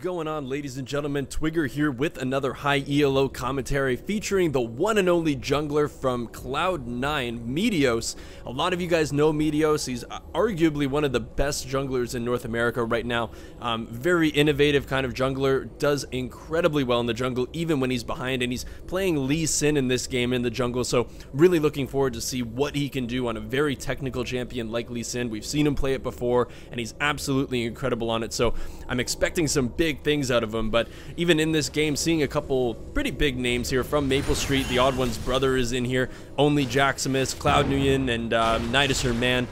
going on, ladies and gentlemen? Twigger here with another high ELO commentary featuring the one and only jungler from Cloud9, Meteos. A lot of you guys know Meteos. He's arguably one of the best junglers in North America right now. Very innovative kind of jungler, does incredibly well in the jungle even when he's behind, and he's playing Lee Sin in this game in the jungle, so really looking forward to see what he can do on a very technical champion like Lee Sin. We've seen him play it before, and he's absolutely incredible on it, so I'm expecting some big things out of him. But even in this game, seeing a couple pretty big names here from Maple Street. The Odd One's brother is in here, Only Jaximus, Cloud Nguyen, and Nidus Herman.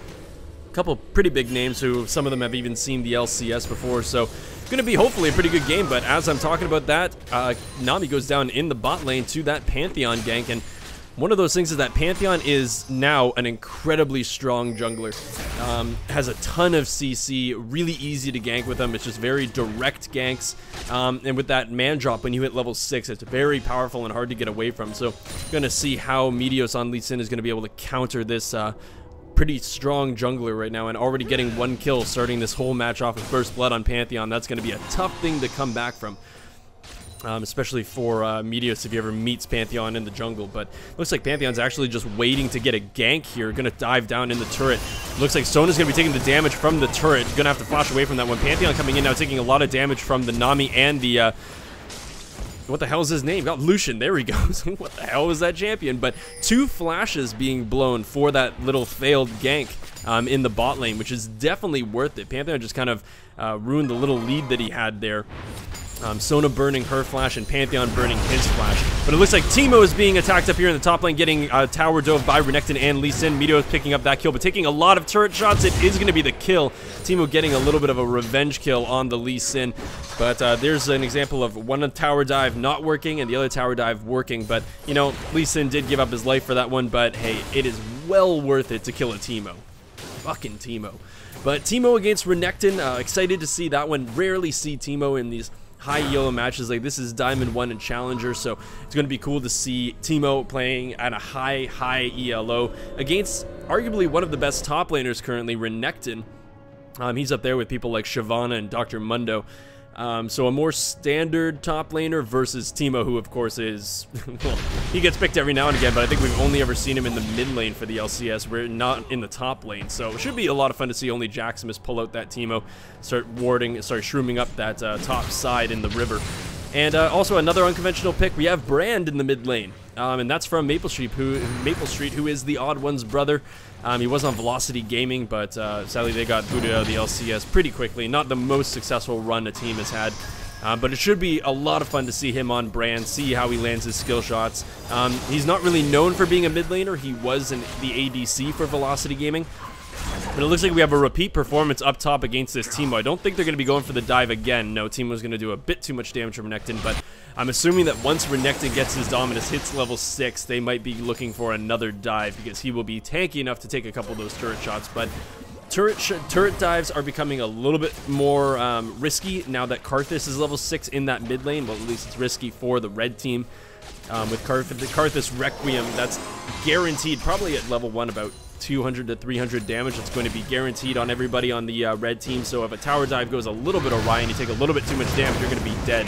A couple pretty big names who some of them have even seen the LCS before, so going to be hopefully a pretty good game. But as I'm talking about that, Nami goes down in the bot lane to that Pantheon gank, and one of those things is that Pantheon is now an incredibly strong jungler. Has a ton of CC, really easy to gank with him. It's just very direct ganks. And with that man drop, when you hit level 6, it's very powerful and hard to get away from. So, gonna see how Meteos on Lee Sin is gonna be able to counter this pretty strong jungler right now, and already getting one kill, starting this whole match off with First Blood on Pantheon. That's gonna be a tough thing to come back from. Especially for Meteos if he ever meets Pantheon in the jungle. But looks like Pantheon's actually just waiting to get a gank here. Gonna dive down in the turret. Looks like Sona's gonna be taking the damage from the turret. Gonna have to flash away from that one. Pantheon coming in now, taking a lot of damage from the Nami and the what the hell is his name? Oh, Lucian, there he goes. What the hell was that champion? But 2 flashes being blown for that little failed gank in the bot lane, which is definitely worth it. Pantheon just kind of ruined the little lead that he had there. Sona burning her flash and Pantheon burning his flash. But it looks like Teemo is being attacked up here in the top lane, getting tower dove by Renekton and Lee Sin. Meteos picking up that kill, but taking a lot of turret shots. It is going to be the kill. Teemo getting a little bit of a revenge kill on the Lee Sin. But there's an example of one tower dive not working and the other tower dive working. But, you know, Lee Sin did give up his life for that one, but hey, it is well worth it to kill a Teemo. Fucking Teemo. But Teemo against Renekton, excited to see that one. Rarely see Teemo in these high ELO matches like this. Is Diamond 1 and Challenger, so it's going to be cool to see Teemo playing at a high ELO against arguably one of the best top laners currently, Renekton. He's up there with people like Shyvana and Dr. Mundo. So a more standard top laner versus Teemo, who of course is, well, he gets picked every now and again, but I think we've only ever seen him in the mid lane for the LCS. We're not in the top lane, so it should be a lot of fun to see Only Jaximus pull out that Teemo, start shrooming up that top side in the river. And also another unconventional pick, we have Brand in the mid lane, and that's from Maple Street, who is the Odd One's brother. He was on Velocity Gaming, but sadly they got booted out of the LCS pretty quickly. Not the most successful run a team has had, but it should be a lot of fun to see him on Brand, see how he lands his skill shots. He's not really known for being a mid laner. He was in the ADC for Velocity Gaming. But it looks like we have a repeat performance up top against this Teemo. I don't think they're going to be going for the dive again. No, Teemo's going to do a bit too much damage from Renekton, but I'm assuming that once Renekton gets his Dominus, hits level 6, they might be looking for another dive, because he will be tanky enough to take a couple of those turret shots. But turret dives are becoming a little bit more risky now that Karthus is level 6 in that mid lane. Well, at least it's risky for the red team. With Karthus Requiem, that's guaranteed, probably at level 1, about 200 to 300 damage. It's going to be guaranteed on everybody on the red team, so if a tower dive goes a little bit awry and you take a little bit too much damage, you're going to be dead.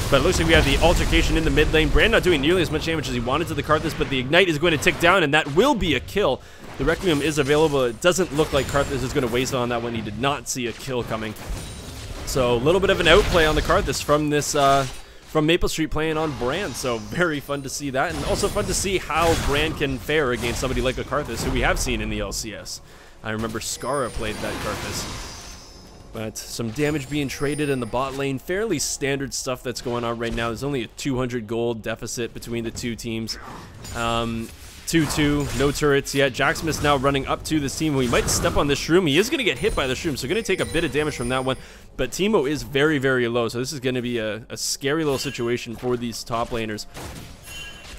But it looks like we have the altercation in the mid lane. Brand not doing nearly as much damage as he wanted to the Karthus, but the Ignite is going to tick down, and that will be a kill. The Requiem is available. It doesn't look like Karthus is going to waste on that one. He did not see a kill coming. So a little bit of an outplay on the Karthus from this from Maple Street playing on Brand, so very fun to see that, and also fun to see how Brand can fare against somebody like a Karthus, who we have seen in the LCS. I remember Skara played that Karthus. But some damage being traded in the bot lane, fairly standard stuff that's going on right now. There's only a 200 gold deficit between the two teams. 2-2, no turrets yet. Jaximus now running up to this team, who he might step on this shroom. He is going to get hit by the shroom, so going to take a bit of damage from that one. But Teemo is very, very low, so this is going to be a scary little situation for these top laners,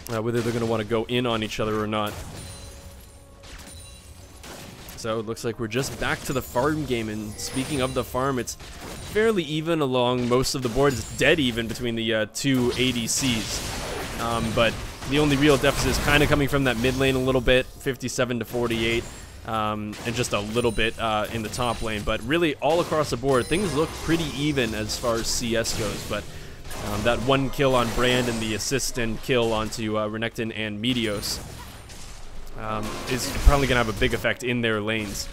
whether they're going to want to go in on each other or not. So it looks like we're just back to the farm game, and speaking of the farm, it's fairly even along most of the board. It's dead even between the two ADCs, but the only real deficit is kind of coming from that mid lane a little bit, 57 to 48. and just a little bit in the top lane. But really, all across the board, things look pretty even as far as CS goes. But that one kill on Brand and the assist and kill onto Renekton and Meteos is probably going to have a big effect in their lanes.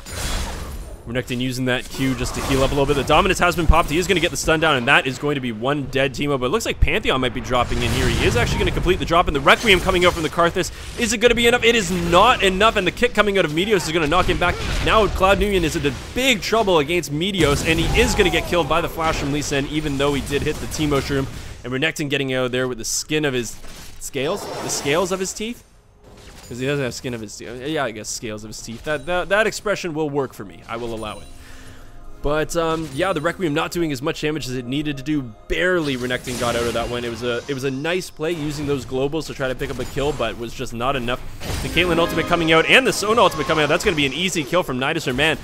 Renekton using that Q just to heal up a little bit. The Dominus has been popped. He is going to get the stun down, and that is going to be one dead Teemo. But it looks like Pantheon might be dropping in here. He is actually going to complete the drop, and the Requiem coming out from the Karthus. Is it going to be enough? It is not enough, and the kick coming out of Meteos is going to knock him back. Now Cloud Nubian is in big trouble against Meteos, and he is going to get killed by the flash from Lee Sin, even though he did hit the Teemo Shroom. And Renekton getting out of there with the skin of his scales? The scales of his teeth? Because he doesn't have skin of his teeth. Yeah, I guess scales of his teeth. That expression will work for me. I will allow it. But yeah, the Requiem not doing as much damage as it needed to do. Barely Renekton got out of that one. It was a nice play using those globals to try to pick up a kill, but was just not enough. The Caitlyn ultimate coming out and the Sona ultimate coming out. That's going to be an easy kill from Nidus or Man.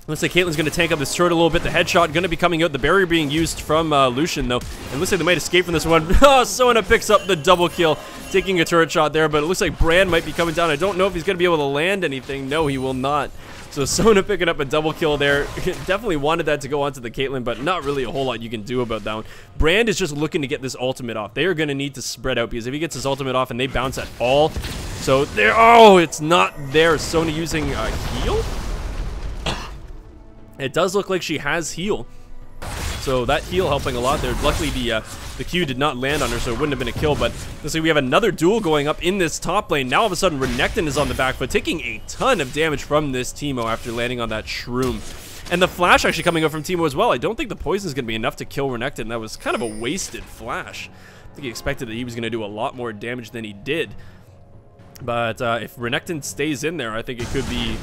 Looks like Caitlyn's going to tank up this turret a little bit. The headshot going to be coming out. The barrier being used from Lucian, though. It looks like they might escape from this one. Oh, Sona picks up the double kill, taking a turret shot there. But it looks like Brand might be coming down. I don't know if he's going to be able to land anything. No, he will not. So Sona picking up a double kill there. Definitely wanted that to go onto the Caitlyn, but not really a whole lot you can do about that one. Brand is just looking to get this ultimate off. They are going to need to spread out, because if he gets his ultimate off and they bounce at all. So there. Oh, it's not there. Sona using a heal? It does look like she has heal, so that heal helping a lot there. Luckily, the Q did not land on her, so it wouldn't have been a kill. But let's see, we have another duel going up in this top lane. Now all of a sudden, Renekton is on the back foot, taking a ton of damage from this Teemo after landing on that shroom. And the flash actually coming out from Teemo as well. I don't think the poison is going to be enough to kill Renekton. That was kind of a wasted flash. I think he expected that he was going to do a lot more damage than he did. But if Renekton stays in there, I think it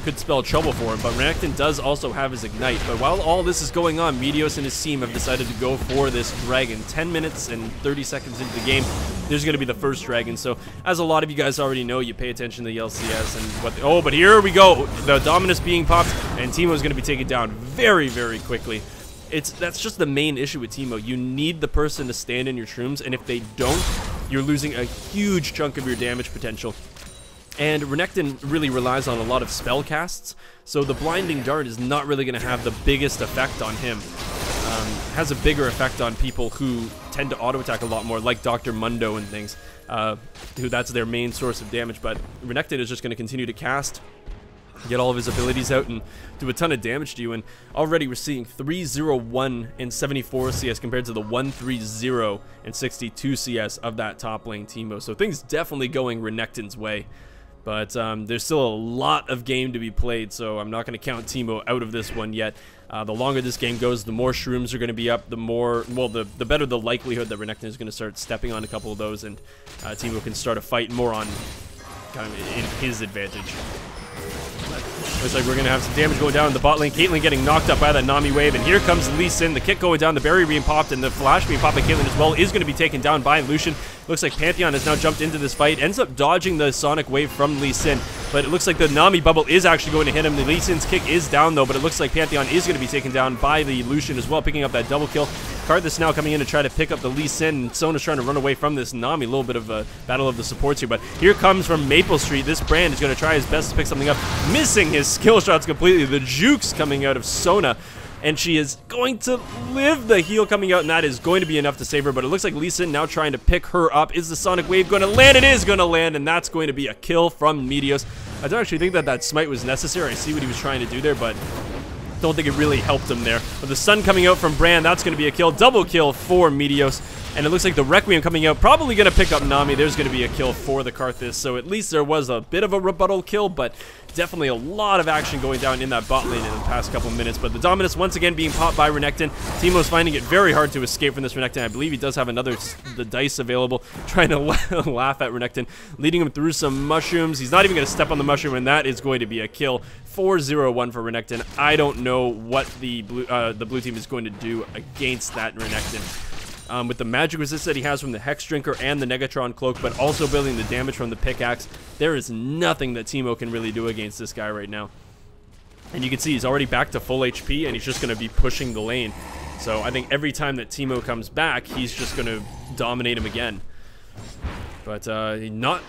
could spell trouble for him. But Renekton does also have his Ignite. But while all this is going on, Meteos and his team have decided to go for this dragon. 10 minutes and 30 seconds into the game, there's going to be the first dragon. So as a lot of you guys already know, you pay attention to the LCS and what. Oh, but here we go. The Dominus being popped, and Teemo is going to be taken down very, very quickly. That's just the main issue with Teemo. You need the person to stand in your shrooms, and if they don't, you're losing a huge chunk of your damage potential. And Renekton really relies on a lot of spell casts, so the Blinding Dart is not really going to have the biggest effect on him. Has a bigger effect on people who tend to auto-attack a lot more, like Dr. Mundo and things, who that's their main source of damage. But Renekton is just going to continue to cast, get all of his abilities out, and do a ton of damage to you. And already we're seeing 301 and 74 CS compared to the 130 and 62 CS of that top lane Teemo. So things definitely going Renekton's way. But there's still a lot of game to be played, so I'm not going to count Teemo out of this one yet. The longer this game goes, the more shrooms are going to be up, the better the likelihood that Renekton is going to start stepping on a couple of those, and Teemo can start a fight more on kind of in his advantage. Looks like we're going to have some damage going down in the bot lane. Caitlyn getting knocked up by that Nami wave, and here comes Lee Sin. The kick going down, the barrier being popped, and the flash being popped by Caitlyn as well is going to be taken down by Lucian. Looks like Pantheon has now jumped into this fight, ends up dodging the Sonic wave from Lee Sin, but it looks like the Nami bubble is actually going to hit him. The Lee Sin's kick is down though, but it looks like Pantheon is going to be taken down by the Lucian as well, picking up that double kill. Karthus now coming in to try to pick up the Lee Sin, and Sona's trying to run away from this Nami. A little bit of a battle of the supports here, but here comes from Maple Street. This Brand is going to try his best to pick something up, missing his skill shots completely. The jukes coming out of Sona, and she is going to live. The heal coming out, and that is going to be enough to save her, but it looks like Lee Sin now trying to pick her up. Is the Sonic Wave going to land? It is going to land, and that's going to be a kill from Meteos. I don't actually think that smite was necessary. I see what he was trying to do there, but don't think it really helped him there. But the sun coming out from Brand, that's going to be a kill. Double kill for Meteos. And it looks like the Requiem coming out, probably going to pick up Nami. There's going to be a kill for the Karthus. So at least there was a bit of a rebuttal kill, but definitely a lot of action going down in that bot lane in the past couple minutes. But the Dominus once again being popped by Renekton. Teemo's finding it very hard to escape from this Renekton. I believe he does have the dice available, trying to laugh at Renekton, leading him through some mushrooms. He's not even going to step on the mushroom, and that is going to be a kill. 4-0-1 for Renekton. I don't know what the blue team is going to do against that Renekton. With the magic resist that he has from the Hex Drinker and the Negatron Cloak, but also building the damage from the pickaxe, there is nothing that Teemo can really do against this guy right now. And you can see he's already back to full HP, and he's just going to be pushing the lane. So I think every time that Teemo comes back, he's just going to dominate him again. But not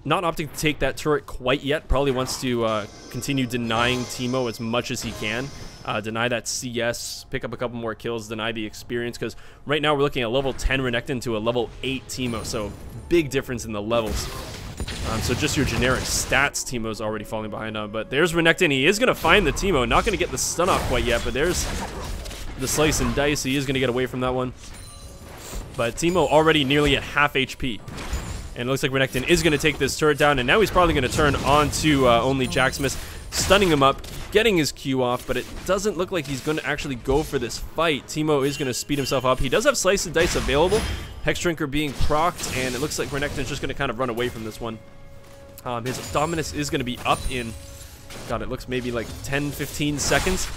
not opting to take that turret quite yet. Probably wants to continue denying Teemo as much as he can. Deny that CS, pick up a couple more kills, deny the experience, because right now we're looking at level 10 Renekton to a level 8 Teemo, so big difference in the levels. So just your generic stats, Teemo's already falling behind on, but there's Renekton. He is going to find the Teemo, not going to get the stun off quite yet, but there's the slice and dice. He is going to get away from that one. But Teemo already nearly at half HP. And it looks like Renekton is going to take this turret down, and now he's probably going to turn on to only Jacksmith, stunning him up, getting his Q off, but it doesn't look like he's going to actually go for this fight. Teemo is going to speed himself up. He does have Slice and Dice available, Hex Drinker being procced, and it looks like Renekton's just going to kind of run away from this one. His Dominus is going to be up in, God, it looks maybe like 10-15 seconds.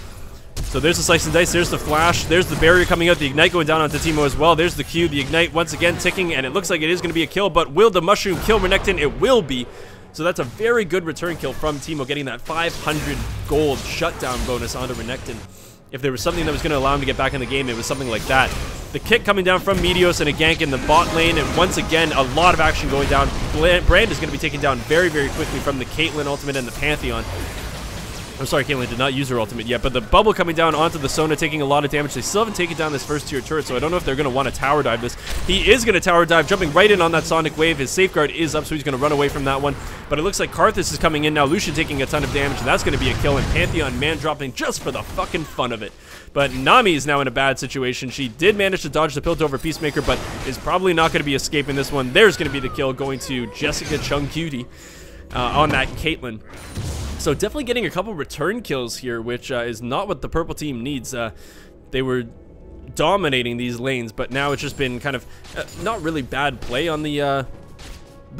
So there's the Slice and Dice, there's the Flash, there's the barrier coming out, the Ignite going down onto Teemo as well, there's the Q, the Ignite once again ticking, and it looks like it is going to be a kill, but will the Mushroom kill Renekton? It will be. So that's a very good return kill from Teemo, getting that 500 gold shutdown bonus onto Renekton. If there was something that was going to allow him to get back in the game, it was something like that. The kick coming down from Meteos and a gank in the bot lane, and once again, a lot of action going down. Brand is going to be taken down very, very quickly from the Caitlyn ultimate and the Pantheon. I'm sorry, Caitlyn did not use her ultimate yet, but the bubble coming down onto the Sona, taking a lot of damage. They still haven't taken down this first tier turret, so I don't know if they're going to want to tower dive this. He is going to tower dive, jumping right in on that Sonic Wave. His safeguard is up, so he's going to run away from that one. But it looks like Karthus is coming in now. Lucian taking a ton of damage, and that's going to be a kill, and Pantheon man dropping just for the fucking fun of it. But Nami is now in a bad situation. She did manage to dodge the Piltover Peacemaker, but is probably not going to be escaping this one. There's going to be the kill going to Jessica Chung Cutie on that Caitlyn. So definitely getting a couple return kills here, which is not what the purple team needs. They were dominating these lanes, but now it's just been kind of not really bad play on the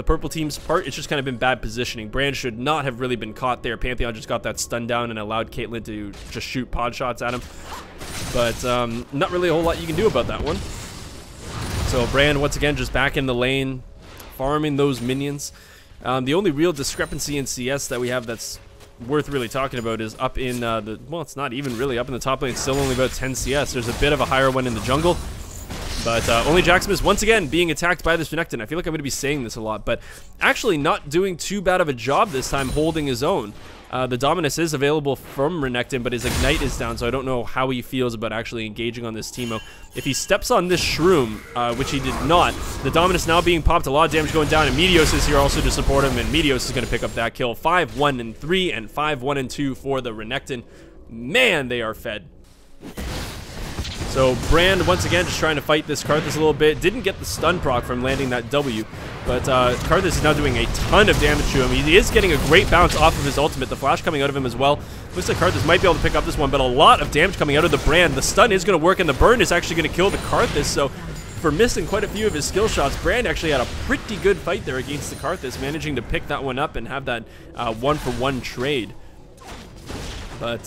purple team's part. It's just kind of been bad positioning. Brand should not have really been caught there. Pantheon just got that stun down and allowed Caitlyn to just shoot pod shots at him. But not really a whole lot you can do about that one. So Brand once again just back in the lane, farming those minions. The only real discrepancy in CS that we have that's worth really talking about is up in well, it's not even really up in the top lane. It's still only about 10 CS. There's a bit of a higher one in the jungle, but only Jacksmith once again being attacked by this Renekton. I feel like I'm going to be saying this a lot, but actually not doing too bad of a job this time, holding his own. The Dominus is available from Renekton, but his Ignite is down, so I don't know how he feels about actually engaging on this Teemo. If he steps on this Shroom, which he did not, the Dominus now being popped, a lot of damage going down, and Meteos is here also to support him, and Meteos is going to pick up that kill. 5-1-3 and 5-1-2 for the Renekton. Man, they are fed. So Brand once again just trying to fight this Karthus a little bit. Didn't get the stun proc from landing that W, but Karthus is now doing a ton of damage to him. He is getting a great bounce off of his ultimate. The flash coming out of him as well. Looks like Karthus might be able to pick up this one, but a lot of damage coming out of the Brand. The stun is going to work, and the burn is actually going to kill the Karthus. So for missing quite a few of his skill shots, Brand actually had a pretty good fight there against the Karthus, managing to pick that one up and have that one-for-one trade. But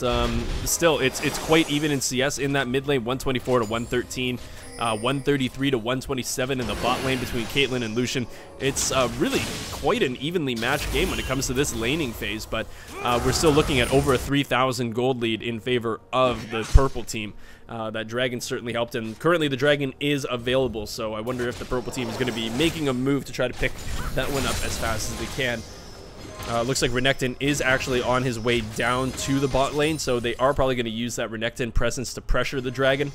still, it's quite even in CS in that mid lane, 124 to 113, 133 to 127 in the bot lane between Caitlyn and Lucian. It's really quite an evenly matched game when it comes to this laning phase, but we're still looking at over a 3,000 gold lead in favor of the purple team. That Dragon certainly helped, and currently the Dragon is available, so I wonder if the purple team is going to be making a move to try to pick that one up as fast as they can. Looks like Renekton is actually on his way down to the bot lane, so they are probably going to use that Renekton presence to pressure the Dragon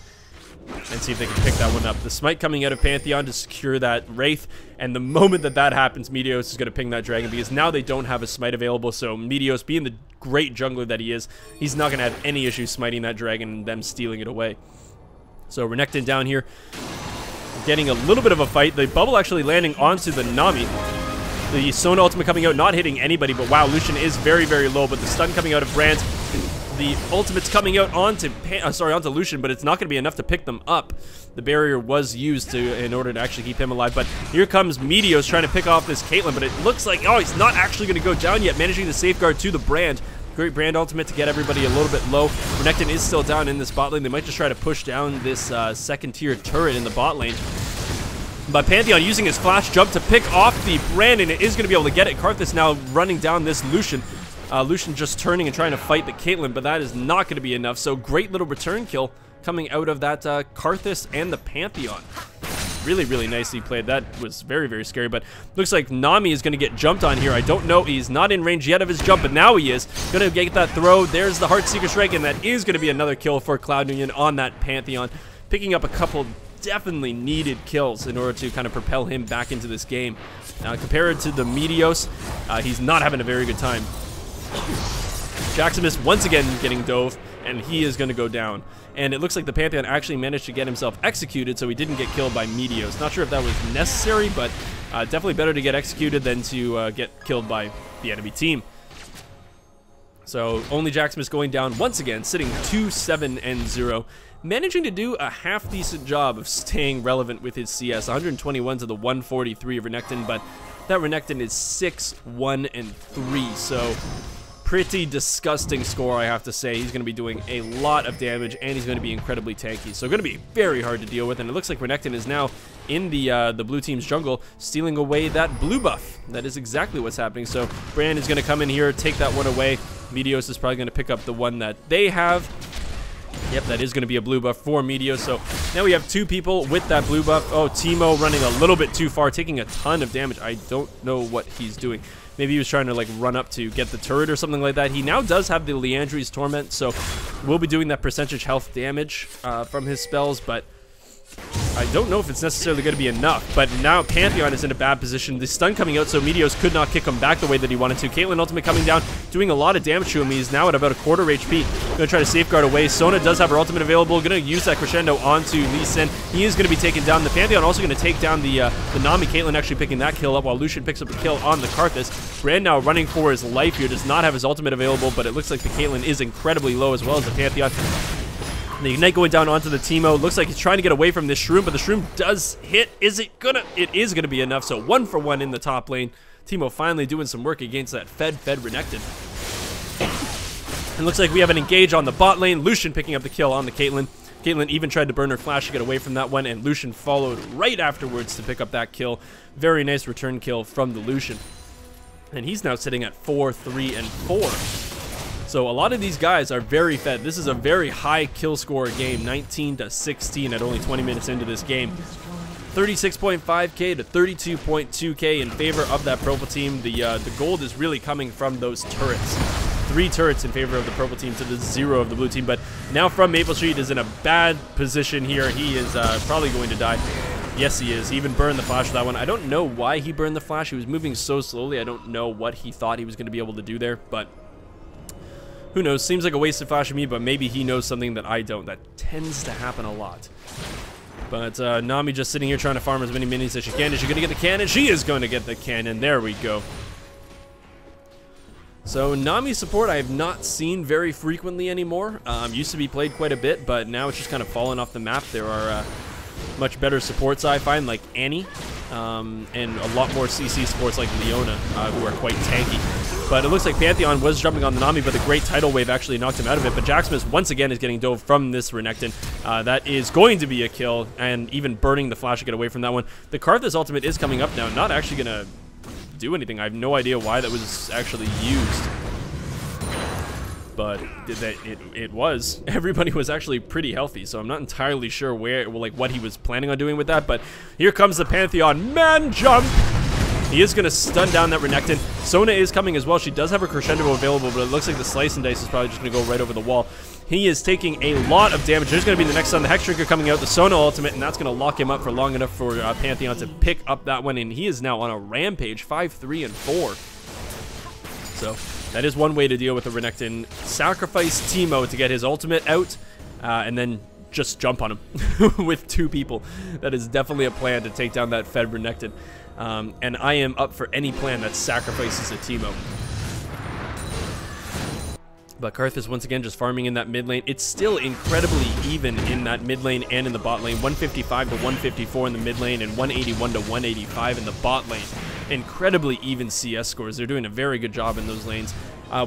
and see if they can pick that one up. The smite coming out of Pantheon to secure that Wraith, and the moment that that happens, Meteos is going to ping that Dragon, because now they don't have a smite available, so Meteos, being the great jungler that he is, he's not going to have any issue smiting that Dragon and them stealing it away. So Renekton down here, getting a little bit of a fight. The bubble actually landing onto the Nami. The Sona ultimate coming out, not hitting anybody, but wow, Lucian is very, very low, but the stun coming out of Brand. The ultimate's coming out onto Lucian, but it's not going to be enough to pick them up. The barrier was used in order to actually keep him alive, but here comes Meteos trying to pick off this Caitlyn, but it looks like, oh, he's not actually going to go down yet, managing to safeguard to the Brand. Great Brand ultimate to get everybody a little bit low. Renekton is still down in this bot lane. They might just try to push down this second tier turret in the bot lane. But Pantheon using his flash jump to pick off the Brand, and it is going to be able to get it. Karthus now running down this Lucian. Lucian just turning and trying to fight the Caitlyn, but that is not going to be enough. So great little return kill coming out of that Karthus and the Pantheon. really, really nicely played. That was very, very scary, but looks like Nami is going to get jumped on here. I don't know. He's not in range yet of his jump, but now he is. Going to get that throw. There's the Heartseeker Strike, and that is going to be another kill for Cloud Union on that Pantheon, picking up a couple definitely needed kills in order to kind of propel him back into this game. Compared to the Meteos, he's not having a very good time. Jaximus once again getting dove, and he is going to go down. And it looks like the Pantheon actually managed to get himself executed, so he didn't get killed by Meteos. Not sure if that was necessary, but definitely better to get executed than to get killed by the enemy team. So only Jaximus going down once again, sitting 2-7-0. Managing to do a half-decent job of staying relevant with his CS. 121 to the 143 of Renekton, but that Renekton is 6-1-3, so pretty disgusting score, I have to say. He's going to be doing a lot of damage, and he's going to be incredibly tanky, so going to be very hard to deal with. And it looks like Renekton is now in the blue team's jungle, stealing away that blue buff. That is exactly what's happening. So Brand is going to come in here, take that one away. Meteos is probably going to pick up the one that they have. Yep, that is going to be a blue buff for Meteos. So now we have 2 people with that blue buff. Oh, Teemo running a little bit too far, taking a ton of damage. I don't know what he's doing. Maybe he was trying to like run up to get the turret or something like that. He now does have the Liandry's Torment, so we'll be doing that percentage health damage from his spells, but I don't know if it's necessarily going to be enough. But now Pantheon is in a bad position. The stun coming out, so Meteos could not kick him back the way that he wanted to. Caitlyn ultimate coming down, doing a lot of damage to him. He's now at about a quarter HP. Going to try to safeguard away. Sona does have her ultimate available. Going to use that crescendo onto Lee Sin. He is going to be taken down. The Pantheon also going to take down the Nami. Caitlyn actually picking that kill up while Lucian picks up the kill on the Karthus. Brand now running for his life here. Does not have his ultimate available, but it looks like the Caitlyn is incredibly low as well as the Pantheon. The Ignite going down onto the Teemo. Looks like he's trying to get away from this Shroom, but the Shroom does hit. Is it gonna? It is gonna be enough. So 1 for 1 in the top lane. Teemo finally doing some work against that fed Renekton. It looks like we have an engage on the bot lane. Lucian picking up the kill on the Caitlyn. Caitlyn even tried to burn her flash to get away from that one, and Lucian followed right afterwards to pick up that kill. Very nice return kill from the Lucian. And he's now sitting at 4, 3, and 4. So a lot of these guys are very fed. This is a very high kill score game, 19-16 at only 20 minutes into this game. 36.5k to 32.2k in favor of that purple team. The gold is really coming from those turrets. 3 turrets in favor of the purple team to the 0 of the blue team. But now from Maple Street is in a bad position here. He is probably going to die. Yes, he is. He even burned the flash for that one. I don't know why he burned the flash. He was moving so slowly. I don't know what he thought he was going to be able to do there, but who knows? Seems like a wasted flash to me, but maybe he knows something that I don't. That tends to happen a lot. But Nami just sitting here trying to farm as many minis as she can. Is she going to get the cannon? She is going to get the cannon. There we go. So Nami support I have not seen very frequently anymore. Used to be played quite a bit, but now it's just kind of fallen off the map. There are much better supports I find, like Annie, and a lot more CC supports like Leona, who are quite tanky. But it looks like Pantheon was jumping on the Nami, but the great tidal wave actually knocked him out of it. But Jaximus once again is getting dove from this Renekton. That is going to be a kill, and even burning the flash to get away from that one. The Karthus ultimate is coming up now, not actually going to do anything. I have no idea why that was actually used. But it was. Everybody was actually pretty healthy, so I'm not entirely sure what he was planning on doing with that. But here comes the Pantheon. Man jump! He is going to stun down that Renekton. Sona is coming as well. She does have her crescendo available, but it looks like the slice and dice is probably just going to go right over the wall. He is taking a lot of damage. There's going to be the next stun. The Hex Drinker coming out, the Sona ultimate, and that's going to lock him up for long enough for Pantheon to pick up that one, and he is now on a rampage, 5, 3, and 4. So that is one way to deal with the Renekton. Sacrifice Teemo to get his ultimate out, and then just jump on him with 2 people. That is definitely a plan to take down that fed Renekton. And I am up for any plan that sacrifices a Teemo. But Karthus once again just farming in that mid lane. It's still incredibly even in that mid lane and in the bot lane. 155 to 154 in the mid lane and 181 to 185 in the bot lane. Incredibly even CS scores. They're doing a very good job in those lanes.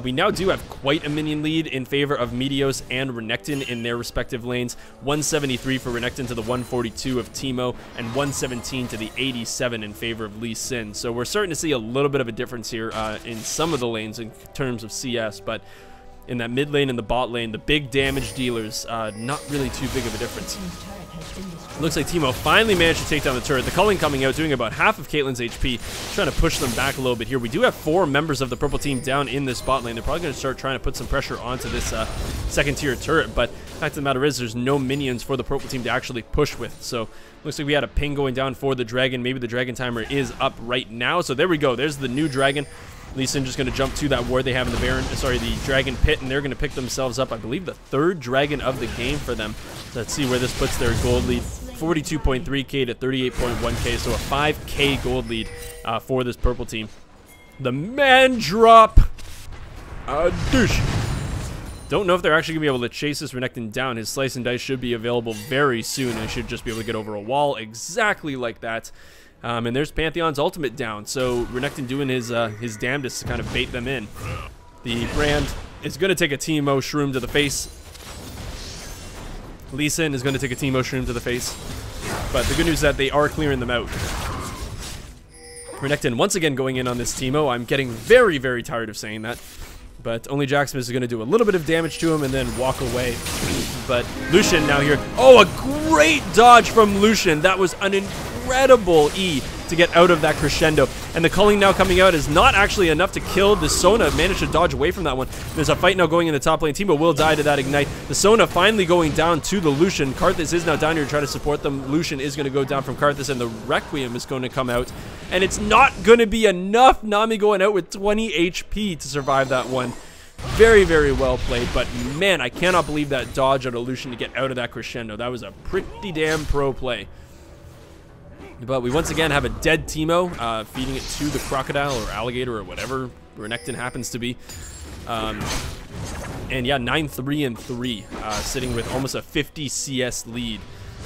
We now do have quite a minion lead in favor of Meteos and Renekton in their respective lanes. 173 for Renekton to the 142 of Teemo, and 117 to the 87 in favor of Lee Sin. So we're starting to see a little bit of a difference here in some of the lanes in terms of CS, but in that mid lane and the bot lane, the big damage dealers, not really too big of a difference. Looks like Teemo finally managed to take down the turret. The culling coming out, doing about half of Caitlyn's HP, trying to push them back a little bit here. We do have 4 members of the purple team down in this bot lane. They're probably going to start trying to put some pressure onto this second tier turret, but the fact of the matter is there's no minions for the purple team to actually push with. So looks like we had a ping going down for the dragon. Maybe the dragon timer is up right now. So there we go. There's the new dragon. Lee Sin just going to jump to that ward they have in the the dragon pit, and they're going to pick themselves up, I believe, the 3rd dragon of the game for them. Let's see where this puts their gold lead. 42.3k to 38.1k, so a 5k gold lead for this purple team. The man drop. Douche. Don't know if they're actually going to be able to chase this Renekton down. His slice and dice should be available very soon, and should just be able to get over a wall exactly like that. And there's Pantheon's ultimate down, so Renekton doing his damnedest to kind of bait them in. The brand is going to take a Teemo shroom to the face. Lee Sin is going to take a Teemo shroom to the face, but the good news is that they are clearing them out. Renekton once again going in on this Teemo. I'm getting very, very tired of saying that, but only Jacksmith is going to do a little bit of damage to him and then walk away. But Lucian now here. Oh, a great dodge from Lucian. That was an incredible E to get out of that crescendo. And the culling now coming out is not actually enough to kill the Sona. Managed to dodge away from that one. There's a fight now going in the top lane. Teemo will die to that ignite. The Sona finally going down to the Lucian. Karthus is now down here to try to support them. Lucian is going to go down from Karthus, and the Requiem is going to come out. And it's not going to be enough. Nami going out with 20 HP to survive that one. Very, very well played, but man, I cannot believe that dodge out of Lucian to get out of that crescendo. That was a pretty damn pro play. But we once again have a dead Teemo, feeding it to the crocodile or alligator or whatever Renekton happens to be. And yeah, 9-3-3, sitting with almost a 50 CS lead.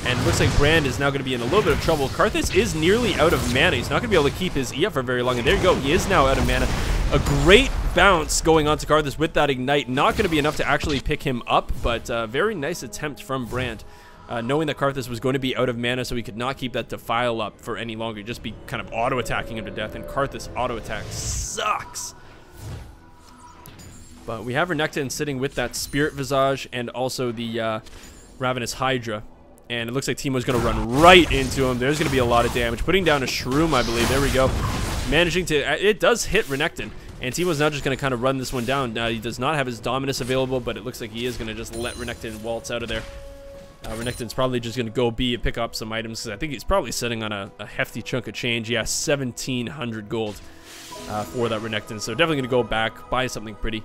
And it looks like Brand is now going to be in a little bit of trouble. Karthus is nearly out of mana. He's not going to be able to keep his E up for very long. And there you go. He is now out of mana. A great bounce going on to Karthus with that ignite. Not going to be enough to actually pick him up, but very nice attempt from Brand. Knowing that Karthus was going to be out of mana, so he could not keep that Defile up for any longer. Just be kind of auto-attacking him to death. And Karthus auto-attack sucks. But we have Renekton sitting with that Spirit Visage and also the Ravenous Hydra. And it looks like Teemo's going to run right into him. There's going to be a lot of damage. Putting down a Shroom, I believe. There we go. Managing to... It does hit Renekton. And Teemo's now just going to kind of run this one down. Now, he does not have his Dominus available, but it looks like he is going to just let Renekton waltz out of there. Renekton's probably just going to go B and pick up some items, because I think he's probably sitting on a hefty chunk of change. Yeah, 1,700 gold for that Renekton. So definitely going to go back, buy something pretty.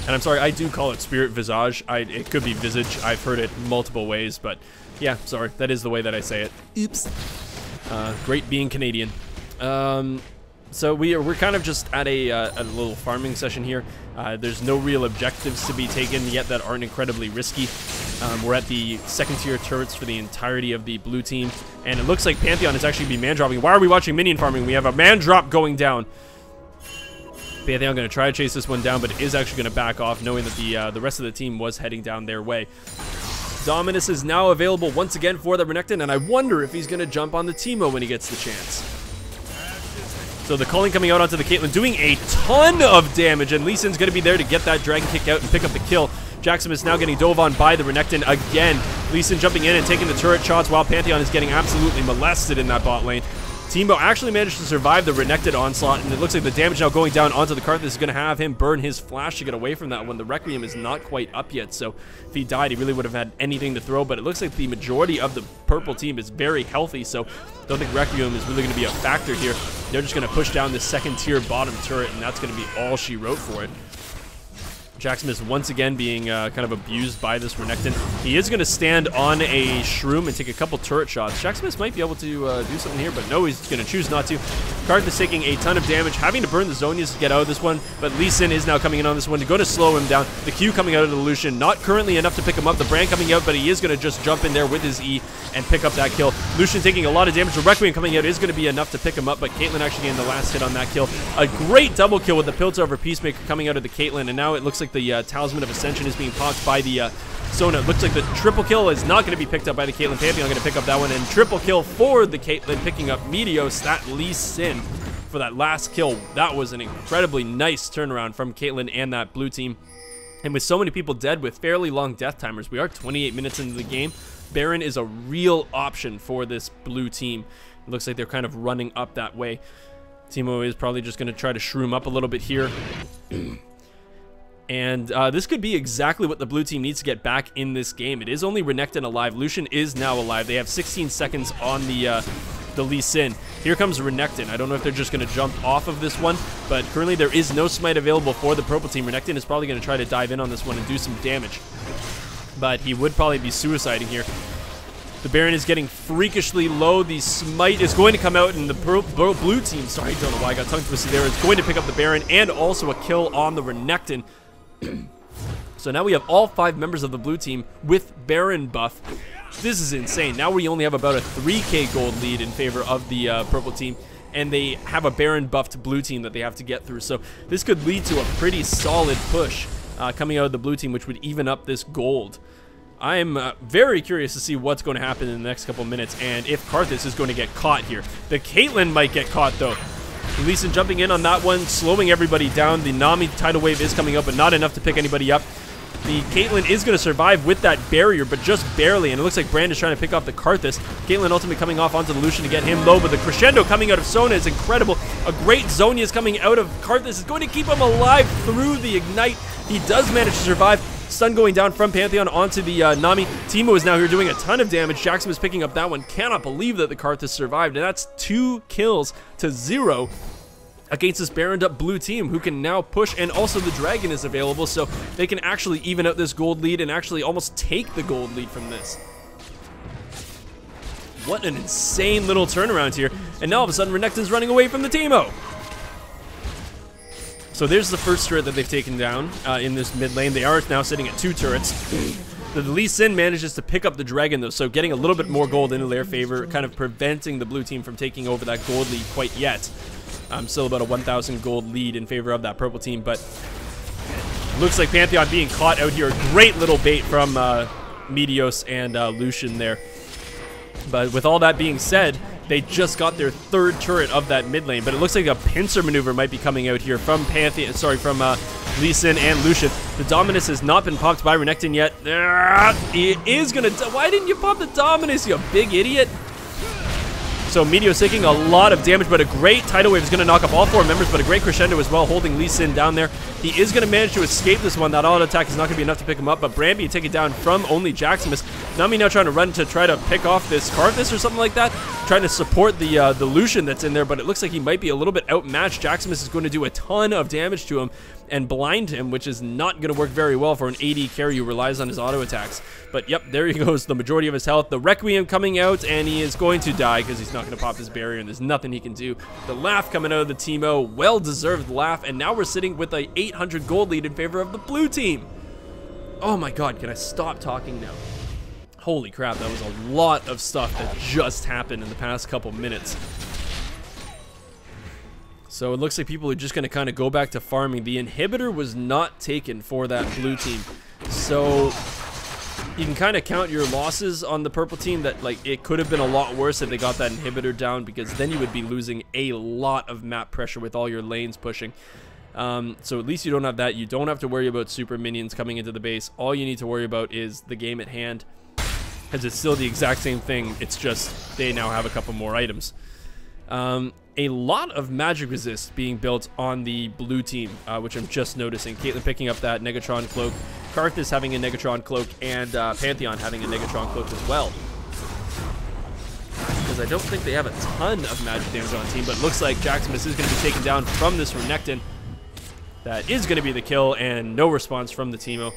And I'm sorry, I do call it Spirit Visage. It could be Visage. I've heard it multiple ways, but yeah, sorry. That is the way that I say it. Oops. Great being Canadian. So we're kind of just at a little farming session here. There's no real objectives to be taken yet that aren't incredibly risky. We're at the second tier turrets for the entirety of the blue team, and it looks like Pantheon is actually be man dropping. Why are we watching minion farming? We have a man drop going down. Pantheon going to try to chase this one down, but it is actually going to back off, knowing that the rest of the team was heading down their way. Dominus is now available once again for the Renekton, and I wonder if he's going to jump on the Teemo when he gets the chance. So the culling coming out onto the Caitlyn, doing a ton of damage, and Lee Sin's going to be there to get that dragon kick out and pick up the kill. Jackson is now getting dove on by the Renekton again. Lee Sin jumping in and taking the turret shots while Pantheon is getting absolutely molested in that bot lane. Teemo actually managed to survive the Renekton onslaught, and it looks like the damage now going down onto the Karthus is going to have him burn his flash to get away from that one. The Requiem is not quite up yet, so if he died, he really would have had anything to throw, but it looks like the majority of the purple team is very healthy, so I don't think Requiem is really going to be a factor here. They're just going to push down the second tier bottom turret, and that's going to be all she wrote for it. Jackson is once again being kind of abused by this Renekton. He is going to stand on a Shroom and take a couple turret shots. Jackson might be able to do something here, but no, he's going to choose not to. Karthus taking a ton of damage, having to burn the Zonias to get out of this one, but Lee Sin is now coming in on this one to go to slow him down. The Q coming out of the Lucian, not currently enough to pick him up. The Brand coming out, but he is going to just jump in there with his E and pick up that kill. Lucian taking a lot of damage. The Requiem coming out is going to be enough to pick him up, but Caitlyn actually getting the last hit on that kill. A great double kill with the Piltover Peacemaker coming out of the Caitlyn, and now it looks like the Talisman of Ascension is being popped by the Sona. It looks like the triple kill is not going to be picked up by the Caitlyn. Pantheon going to pick up that one, and triple kill for the Caitlyn, picking up Meteos, that Lee Sin for that last kill. That was an incredibly nice turnaround from Caitlyn and that blue team. And with so many people dead with fairly long death timers, we are 28 minutes into the game. Baron is a real option for this blue team. It looks like they're kind of running up that way. Teemo is probably just going to try to shroom up a little bit here. And this could be exactly what the blue team needs to get back in this game. It is only Renekton alive. Lucian is now alive. They have 16 seconds on the Lee Sin. Here comes Renekton. I don't know if they're just going to jump off of this one, but currently there is no smite available for the purple team. Renekton is probably going to try to dive in on this one and do some damage, but he would probably be suiciding here. The Baron is getting freakishly low. The smite is going to come out, and the blue team, sorry, I don't know why I got tongue twisted there, is going to pick up the Baron and also a kill on the Renekton. So now we have all 5 members of the blue team with Baron buff. This is insane. Now we only have about a 3k gold lead in favor of the purple team, and they have a Baron buffed blue team that they have to get through. So this could lead to a pretty solid push coming out of the blue team, which would even up this gold. I'm very curious to see what's going to happen in the next couple minutes, and if Karthus is going to get caught here. The Caitlyn might get caught, though. Lee Sin jumping in on that one, slowing everybody down. The Nami tidal wave is coming up, but not enough to pick anybody up. The Caitlyn is going to survive with that barrier, but just barely, and it looks like Brand is trying to pick off the Karthus. Caitlyn ultimately coming off onto the Lucian to get him low, but the crescendo coming out of Sona is incredible. A great Zhonya is coming out of Karthus. Is going to keep him alive through the Ignite. He does manage to survive. Stun going down from Pantheon onto the Nami. Teemo is now here doing a ton of damage. Jackson is picking up that one. Cannot believe that the Karthus survived, and that's 2 kills to 0 against this Baroned up blue team, who can now push, and also the Dragon is available, so they can actually even out this gold lead and actually almost take the gold lead from this. What an insane little turnaround here, and now all of a sudden Renekton's running away from the Teemo. So there's the first turret that they've taken down in this mid lane. They are now sitting at 2 turrets. The Lee Sin manages to pick up the Dragon, though, so getting a little bit more gold into their favor, kind of preventing the blue team from taking over that gold lead quite yet. Still about a 1,000 gold lead in favor of that purple team, but looks like Pantheon being caught out here. Great little bait from Meteos and Lucian there. But with all that being said, they just got their 3rd turret of that mid lane, but it looks like a pincer maneuver might be coming out here from Pantheon, sorry, from Lee Sin and Lucian. The Dominus has not been popped by Renekton yet. It is gonna, why didn't you pop the Dominus, you big idiot? So Meteos taking a lot of damage, but a great tidal wave is going to knock up all 4 members, but a great crescendo as well, holding Lee Sin down there. He is going to manage to escape this one. That auto attack is not going to be enough to pick him up, but Brandby taken down from only Jaximus. Nami now trying to run to try to pick off this Karthus or something like that, trying to support the Lucian that's in there, but it looks like he might be a little bit outmatched. Jaximus is going to do a ton of damage to him and blind him, which is not going to work very well for an AD carry who relies on his auto attacks. But yep, there he goes, the majority of his health. The Requiem coming out, and he is going to die because he's not going to pop his barrier, and there's nothing he can do. The laugh coming out of the Teemo, well-deserved laugh, and now we're sitting with a 800 gold lead in favor of the blue team. Oh my god, can I stop talking now? Holy crap, that was a lot of stuff that just happened in the past couple minutes. So it looks like people are just going to kind of go back to farming. The inhibitor was not taken for that blue team. So you can kind of count your losses on the purple team, that like it could have been a lot worse if they got that inhibitor down, because then you would be losing a lot of map pressure with all your lanes pushing. So at least you don't have that. You don't have to worry about super minions coming into the base. All you need to worry about is the game at hand, because it's still the exact same thing. It's just they now have a couple more items. A lot of magic resist being built on the blue team, which I'm just noticing. Caitlyn picking up that Negatron cloak, Karthus having a Negatron cloak, and Pantheon having a Negatron cloak as well. Because I don't think they have a ton of magic damage on team, but it looks like Jaximus is going to be taken down from this Renekton. That is going to be the kill, and no response from the Teemo.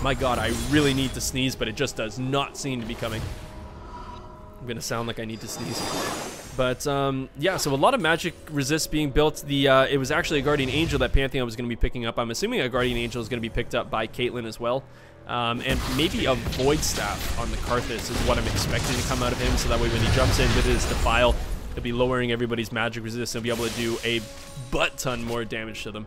My god, I really need to sneeze, but it just does not seem to be coming. I'm going to sound like I need to sneeze. But yeah, so a lot of magic resist being built. It was actually a Guardian Angel that Pantheon was going to be picking up. I'm assuming a Guardian Angel is going to be picked up by Caitlyn as well. And maybe a Void Staff on the Karthus is what I'm expecting to come out of him, so that way when he jumps in with his Defile, he'll be lowering everybody's magic resist and be able to do a butt-ton more damage to them.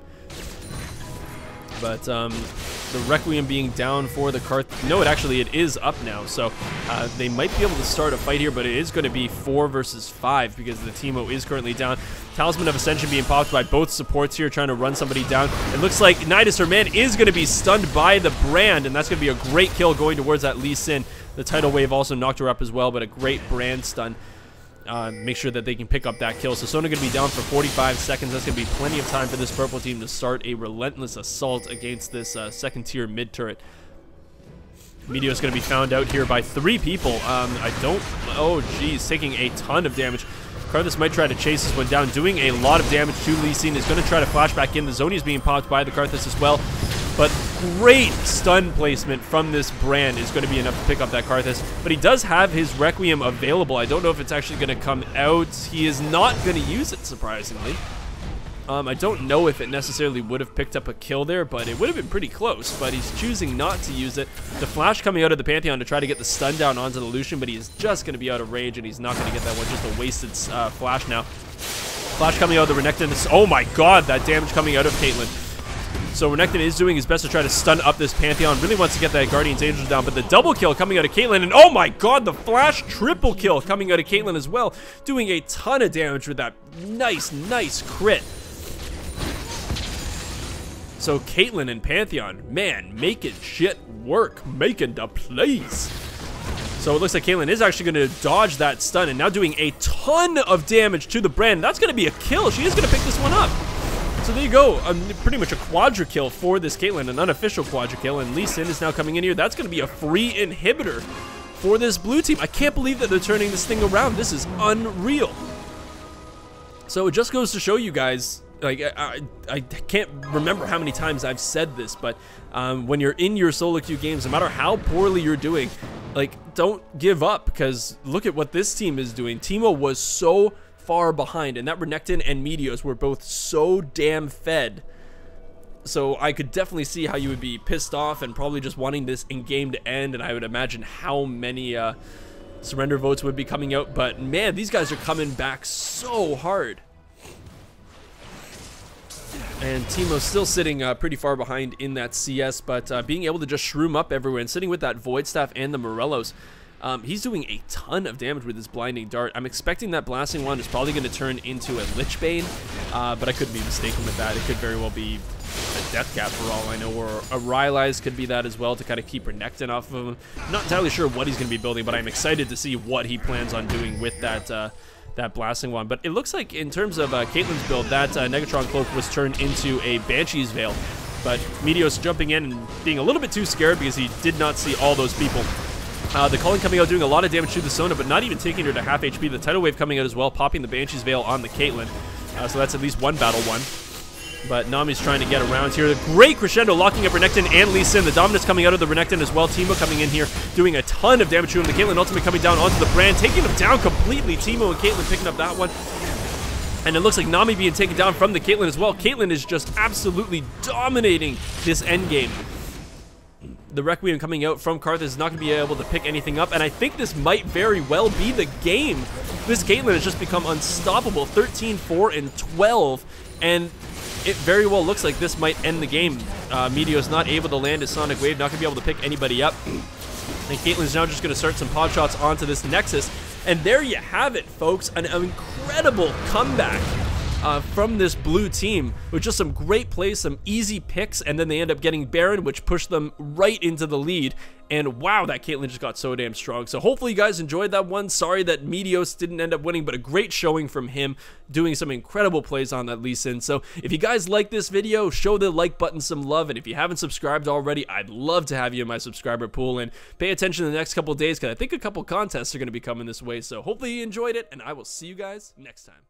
But the Requiem being down for the Karthus. No, it is up now, so they might be able to start a fight here, but it is going to be 4 versus 5 because the Teemo is currently down. Talisman of Ascension being popped by both supports here, trying to run somebody down. It looks like Nidus, her man, is going to be stunned by the brand, and that's going to be a great kill going towards that Lee Sin. The tidal wave also knocked her up as well, but a great brand stun. Make sure that they can pick up that kill. So Sona going to be down for 45 seconds. That's going to be plenty of time for this purple team to start a relentless assault against this second tier mid turret. Meteos going to be found out here by 3 people. Oh geez, taking a ton of damage. Karthus might try to chase this one down, doing a lot of damage to Lee Sin. Is going to try to flash back in. The Zoni is being popped by the Karthus as well. But great stun placement from this brand is going to be enough to pick up that Karthus. But he does have his Requiem available. I don't know if it's actually going to come out. He is not going to use it, surprisingly. I don't know if it necessarily would have picked up a kill there, but it would have been pretty close. But he's choosing not to use it. The flash coming out of the Pantheon to try to get the stun down onto the Lucian, but he is just going to be out of range, and he's not going to get that one. Just a wasted flash now. Flash coming out of the Renekton. Oh my god, that damage coming out of Caitlyn. So Renekton is doing his best to try to stun up this Pantheon. Really wants to get that Guardian's Angel down, but the double kill coming out of Caitlyn, and oh my god, the flash triple kill coming out of Caitlyn as well, doing a ton of damage with that nice crit. So Caitlyn and Pantheon, man, making shit work, making the plays. So it looks like Caitlyn is actually going to dodge that stun and now doing a ton of damage to the brand. That's going to be a kill. She is going to pick this one up. So there you go, pretty much a quadra kill for this Caitlyn, an unofficial quadra kill, and Lee Sin is now coming in here. That's going to be a free inhibitor for this blue team. I can't believe that they're turning this thing around. This is unreal. So it just goes to show you guys, like, I can't remember how many times I've said this, but when you're in your solo queue games, no matter how poorly you're doing, like, don't give up, because look at what this team is doing. Teemo was so far behind, and that Renekton and Meteos were both so damn fed. So I could definitely see how you would be pissed off and probably just wanting this in-game to end, and I would imagine how many surrender votes would be coming out. But man, these guys are coming back so hard. And Teemo's still sitting pretty far behind in that CS, but being able to just shroom up everywhere and sitting with that Void Staff and the Morellos, he's doing a ton of damage with his Blinding Dart. I'm expecting that Blasting Wand is probably going to turn into a Lich Bane, but I could be mistaken with that. It could very well be a Death Cap for all I know, or a Rylai's could be that as well to kind of keep Renekton off of him. I'm not entirely sure what he's going to be building, but I'm excited to see what he plans on doing with that that Blasting Wand. But it looks like in terms of Caitlyn's build, that Negatron Cloak was turned into a Banshee's Veil. But Meteos jumping in and being a little bit too scared because he did not see all those people. The Culling coming out doing a lot of damage to the Sona, but not even taking her to half HP. The Tidal Wave coming out as well, popping the Banshee's Veil on the Caitlyn. So that's at least one battle won. But Nami's trying to get around here. The great crescendo locking up Renekton and Lee Sin. The dominance coming out of the Renekton as well. Teemo coming in here, doing a ton of damage to him. The Caitlyn ultimate coming down onto the brand, taking him down completely. Teemo and Caitlyn picking up that one. And it looks like Nami being taken down from the Caitlyn as well. Caitlyn is just absolutely dominating this endgame. The Requiem coming out from Karthus is not going to be able to pick anything up, and I think this might very well be the game. This Caitlyn has just become unstoppable, 13, 4, and 12, and it very well looks like this might end the game. Meteos not able to land his Sonic Wave, not going to be able to pick anybody up. And Caitlyn's now just going to start some pod shots onto this Nexus, and there you have it, folks. An incredible comeback from this blue team with just some great plays, some easy picks, and then they end up getting Baron, which pushed them right into the lead. And wow, that Caitlyn just got so damn strong. So hopefully you guys enjoyed that one. Sorry that Meteos didn't end up winning, but a great showing from him, doing some incredible plays on that Lee Sin. So if you guys like this video, show the like button some love, and if you haven't subscribed already, I'd love to have you in my subscriber pool, and pay attention in the next couple days, because I think a couple contests are going to be coming this way. So hopefully you enjoyed it, and I will see you guys next time.